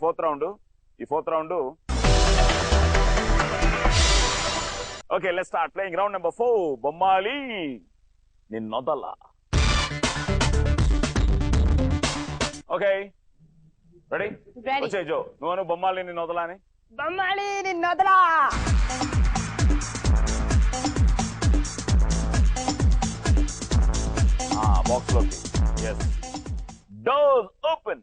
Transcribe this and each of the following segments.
fourth round. Okay, let's start playing round number 4. Bommali ninnodala. Okay, ready? Ready. Jo, nu Bommali ninnodala ani. Bommali ninnodala. Box loki. Yes. Doors open.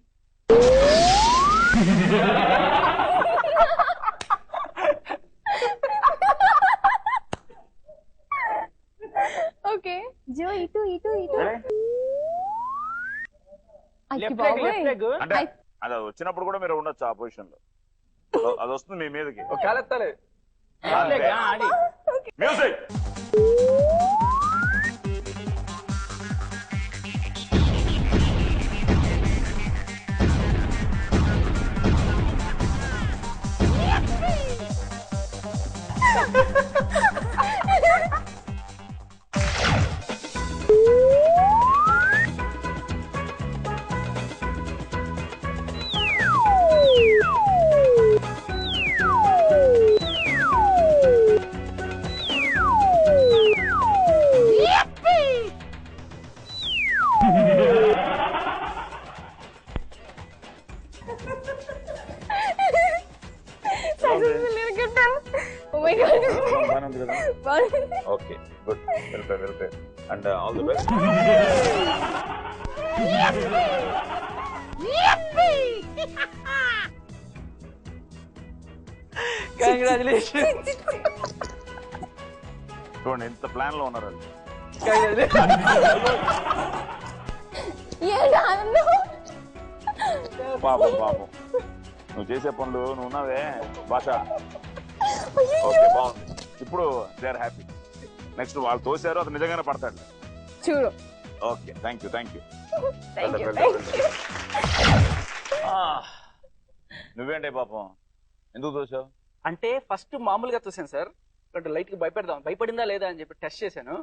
Okay. Jo, itu. Left leg. అంటే అది వచ్చినప్పుడు కూడా మీరు ఉండొచ్చు ఆ position లో. అది వస్తుంది మీ మీదకి. కాలెత్తాలి. Music. Oh my God. Okay, good. Well played. And all the best. Congratulations. చూడండి ఎంత ప్లాన్ లో ఉన్నారు. పాపం నువ్వు చేసే పనులు నువ్వు ఉన్నావే భాష. ఓకే, బాగుంది. ఇప్పుడు దే ఆర్ హ్యాపీ. నెక్స్ట్ వాళ్ళు తోసారు, అది నిజంగానే పడతాడు. చూడు. Okay, thank you. నువ్వేంటే పాపం ఎందుకు తోసావు? అంటే ఫస్ట్ మామూలుగా చూసాను సార్, లైట్ గా భయపడిందా లేదా అని చెప్పి టెస్ట్ చేశాను.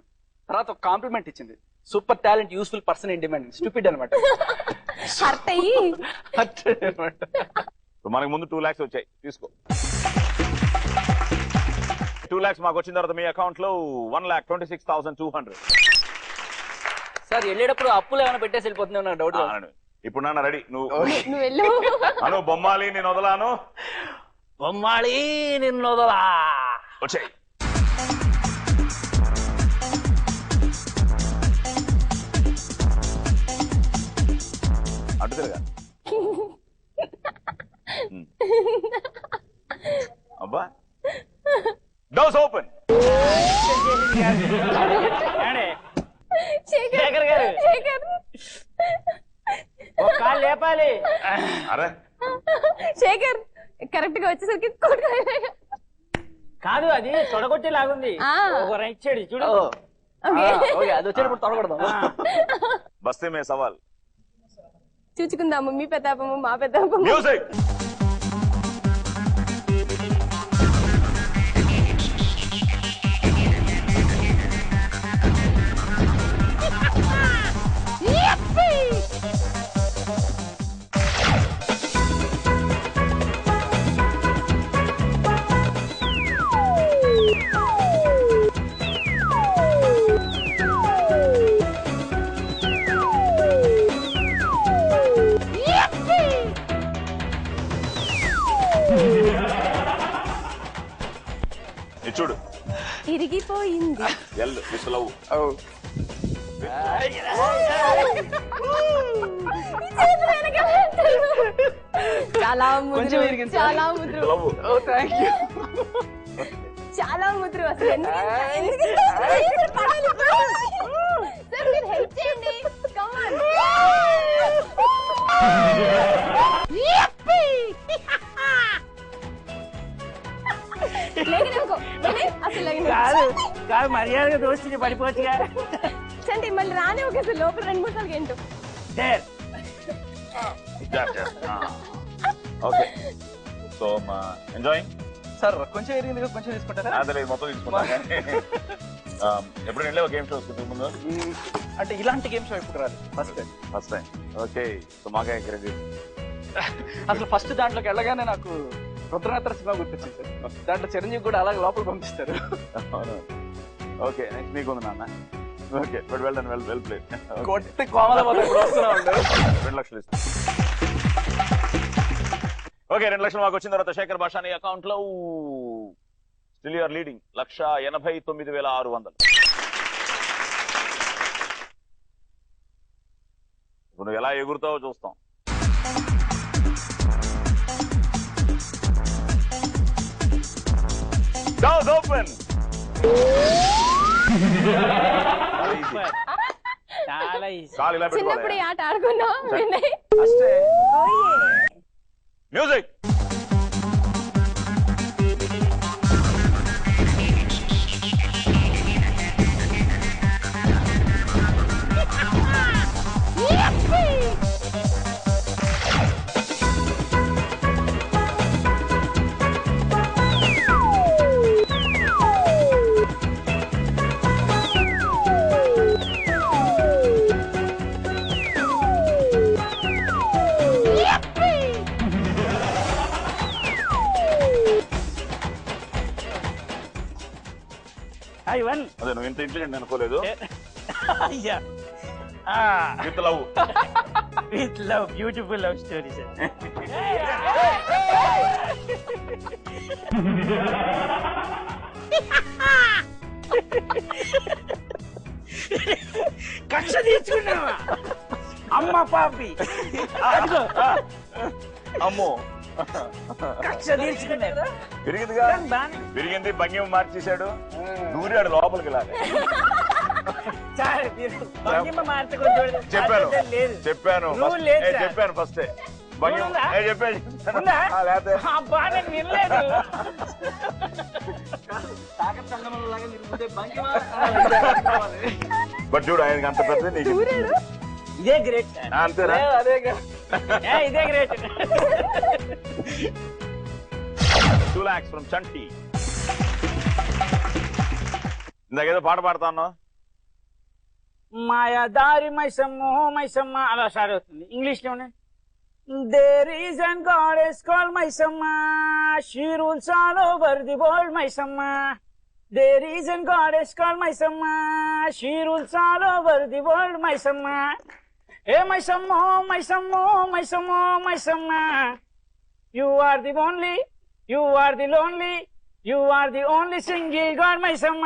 తర్వాత ఒక కాంప్లిమెంట్ ఇచ్చింది, super talent, useful person in demand, stupid అనమాట. మనకు ముందు 2 lakhs వచ్చాయి, తీసుకో. 2 lakhs మాకు వచ్చిన తర్వాత మీ అకౌంట్ లో 1,26,200. సార్ వెళ్ళేటప్పుడు అప్పులు ఏమైనా పెట్టేసి వెళ్ళిపోతుంది నాకు డౌట్. ఇప్పుడు నాన్న రెడీ, నువ్వు వెళ్ళు. అను బొమ్మాలి నేను వదలాను. బొమ్మాలి నిన్ను వదలా. వచ్చాయి. అటు తిరగా. అబ్బా, డోర్స్ ఓపెన్. శేఖర్ గారు ఒక కాలు లేపాలి. అరే శేఖర్ కరెక్ట్ గా వచ్చేసరికి కాదు, అది తొడగొట్టే లాగుంది. ఒక రైట్ సైడ్ చూడు. అది వచ్చేటప్పుడు తొడగొడదాం. బస్తే మే సవాల్. చూచుకుందాము మీ పెద్దాపము మా పెద్దాపము. మ్యూజిక్. చూడు, ఇరిగిపోయింది. చాలా ముద్రు, చాలా ముద్రు, చాలా ముద్రు. అసలు హెల్ప్ చేయండి. కాదు మర్యాదగా దోస్తుంది పడిపోవచ్చుగా. చంటి మళ్ళీ రానే ఒక లోపల 2-3 సార్లు గంటు. Okay, so enjoying. సార్ కొంచెం ఎరిగింది, కొంచెం తీసుకుంటారా? అదే మొత్తం తీసుకుంటాను. ఎప్పుడు వెళ్ళావు గేమ్ షోస్ ముందు? అంటే ఇలాంటి గేమ్ షో ఎప్పుడు రాదు, ఫస్ట్ టైం. ఓకే, సో మాకే క్రెడిట్. అసలు ఫస్ట్ దాంట్లోకి వెళ్ళగానే నాకు రుద్రనేత్ర సినిమా గుర్తొచ్చింది సార్. దాంట్లో చిరంజీవి కూడా అలాగే లోపల పంపిస్తారు. ఓకే నెక్స్ట్ మీకు ఉంది నాన్న. Okay but well done, well played. కొట్టి కోమల వస్తున్నా ఉంటారు. 2 లక్షలు ఇస్తాను. ఓకే 2 లక్షలు మాకు వచ్చిన తర్వాత శేఖర్ భాషాని అకౌంట్ లో స్టిల్ యూఆర్ లీడింగ్ 1,89,600. ఇప్పుడు నువ్వు ఎలా ఎగురుతావో చూస్తాం. Doors open. చాలా ఈజీ. కాలు ఇలా చిన్నప్పుడు ఈ పెట్టుకోవాలి. ఆట ఆడుకున్నాం వినయ్. అష్టే మ్యూజిక్. వన్. అదే నువ్వు ఇంత ఇంటెలిజెంట్ అనుకోలేదు. అయ్యా with love. With love, beautiful love story sir. కక్ష తీర్చుకున్నావా అమ్మ పాపి? అమ్మో కక్ష తీర్చుకున్నాడు. పెరిగిందిగా, పెరిగింది. భంగిమ మార్చేశాడు, దూరాడు లోపలికి లాగా. చెప్పాను చెప్పాను చెప్పాను ఫస్ట్ బట్ చూడు ఆయనకి అంత పెద్ద నీకు ఇదే గ్రేట్. అంతేనా? ఇదే గ్రేట్. 2 lakhs from చంటి. ఇందాకేదో పాట పాడుతాను. మాయాదారి మైసమ్మ మైసమ్మ అలా స్టార్ట్ అవుతుంది. ఇంగ్లీష్ లోనే there is and god is called Maisamma, she rules all over the world Maisamma. There is and god is called Maisamma, she rules all over the world Maisamma. ఏ Maisamma Maisamma Maisamma Maisamma, you are the only, you are the lonely, you are the only single god Maisamma,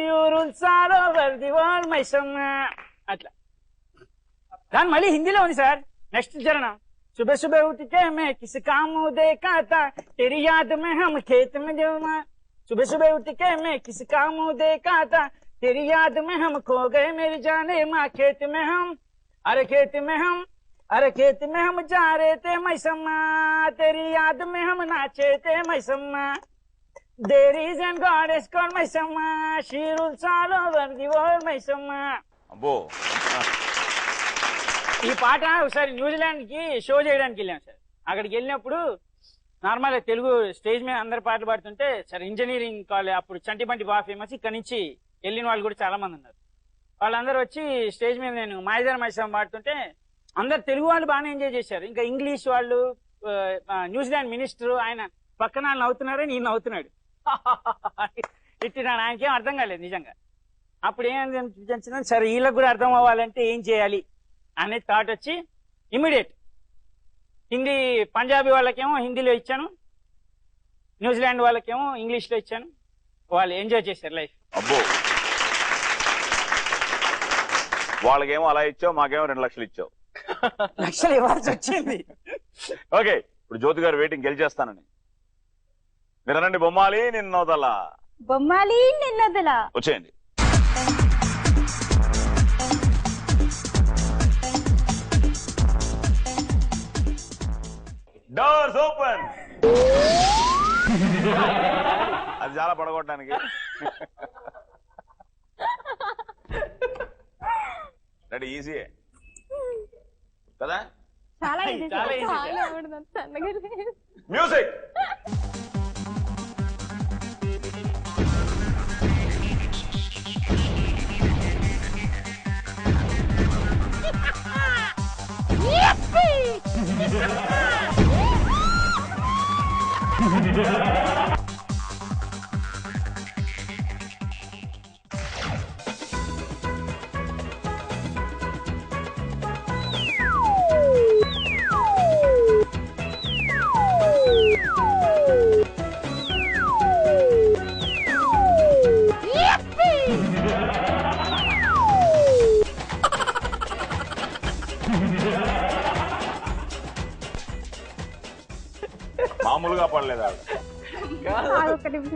you rules all over the world Maisamma. అట్లా దాని మళ్ళీ హిందీలో ఉంది sir. Next చరణం सुबह सुबह उठ के मैं किस काम देखा था तेरी याद में हम खेत में जमा. सुबह सुबह उठ के मैं किस काम देखा था तेरी याद में हम खो गए मेरी जाने माँ. खेत में हम, अरे खेत में हम, अरे खेत में हम जा रहे थे మైసమ్మ, तेरी याद में हम नाचे थे Maisamma. There is and God is called Maisamma, she rules all over the world Maisamma. అబ్బో ఈ పాట ఒకసారి న్యూజిలాండ్ కి షో చేయడానికి వెళ్ళాం సార్. అక్కడికి వెళ్ళినప్పుడు నార్మల్ తెలుగు స్టేజ్ మీద అందరు పాటలు పాడుతుంటే సార్ ఇంజనీరింగ్ కాలేజ్ అప్పుడు చంటిబంటి బాగా ఫేమస్. ఇక్కడ నుంచి వెళ్ళిన వాళ్ళు కూడా చాలా మంది ఉన్నారు. వాళ్ళందరూ వచ్చి స్టేజ్ మీద నేను మాయదారి మైసమ్మ పాడుతుంటే అందరు తెలుగు వాళ్ళు బాగానే ఎంజాయ్ చేశారు. ఇంకా ఇంగ్లీష్ వాళ్ళు, న్యూజిలాండ్ మినిస్టర్ ఆయన పక్కన నవ్వుతున్నారే, నేను నవ్వుతున్నాడు. ఇట్టినాడు. ఆయనకేం అర్థం కాలేదు నిజంగా. అప్పుడు ఏమనిపించింది, సరే వీళ్ళకి కూడా అర్థం అవ్వాలంటే ఏం చేయాలి అనే థాట్ వచ్చి ఇమీడియట్ హిందీ, పంజాబీ వాళ్ళకేమో హిందీలో ఇచ్చాను, న్యూజిలాండ్ వాళ్ళకేమో ఇంగ్లీష్లో ఇచ్చాను. వాళ్ళు ఎంజాయ్ చేశారు లైఫ్. అబ్బో వాళ్ళకేమో అలా ఇచ్చావు, మాకేమో 2 లక్షలు ఇచ్చావు. లక్షలు ఇవ్వాల్సి వచ్చింది. ఓకే ఇప్పుడు జ్యోతి గారు వెయిటింగ్ గెలిచేస్తానని. మీరనండి బొమ్మాలి నిన్నోదలా. బొమ్మాలి నిన్నొదలా వచ్చేయండి. Doors open. అది చాలా పడగొట్టడానికి. రెడీ, ఈజీయే కదా? చాలా ఈజీ చాలా easy. చాలా ఆవిడదంత సన్నగా లేదు. మ్యూజిక్. మామూలుగా పడలేదు ఆవిడ.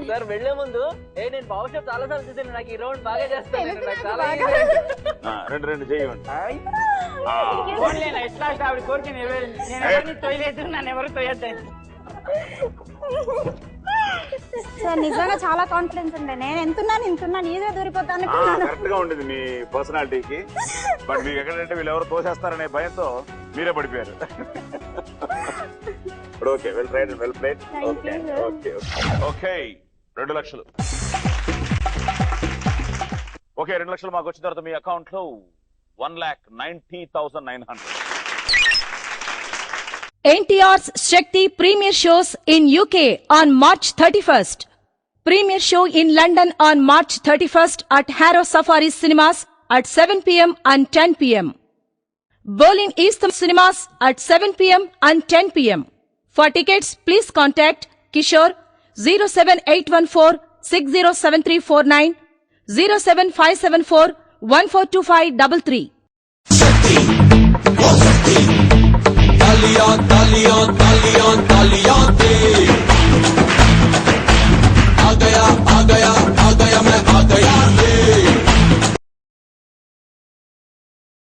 సార్ వెళ్లే ముందు నేను పవర్ షాప్ చాలా సార్లు చూసాను, నాకు ఈ రౌండ్ బాగా చేస్తాను, నాకు చాలా రెండు చేయండి. ఫోన్లేనా ఎట్లా ఆవిడ కోరిక నేను ఎవరిని తొయలేదు, నన్ను ఎవరు తొయ్యద్దని. సార్ నిజంగా చాలా కాన్ఫిడెన్స్ ఉండే, నేను ఎంతున్నాను ఈజీగా దూరిపోతాను. కరెక్ట్ గా ఉండేది మీ పర్సనాలిటీకి. బట్ మీకు ఎక్కడంటే వీళ్ళు ఎవరు తోసేస్తారనే భయంతో మీరే పడిపోయారు. Okay, well tried and well played. Okay okay okay 2 లక్షలు. ఓకే 2 లక్షలు మాకు వచ్చిన తర్వాత మీ అకౌంట్ లో 1,90,900. NTR's Shakti premiere shows in UK on March 31st. Premiere show in London on March 31st at Harrow Safari Cinemas at 7 p.m. and 10 p.m. Berlin East Cinemas at 7 p.m. and 10 p.m. For tickets, please contact Kishore 07814 607349 07574 142533. Talia, Talia, Talia, Talia.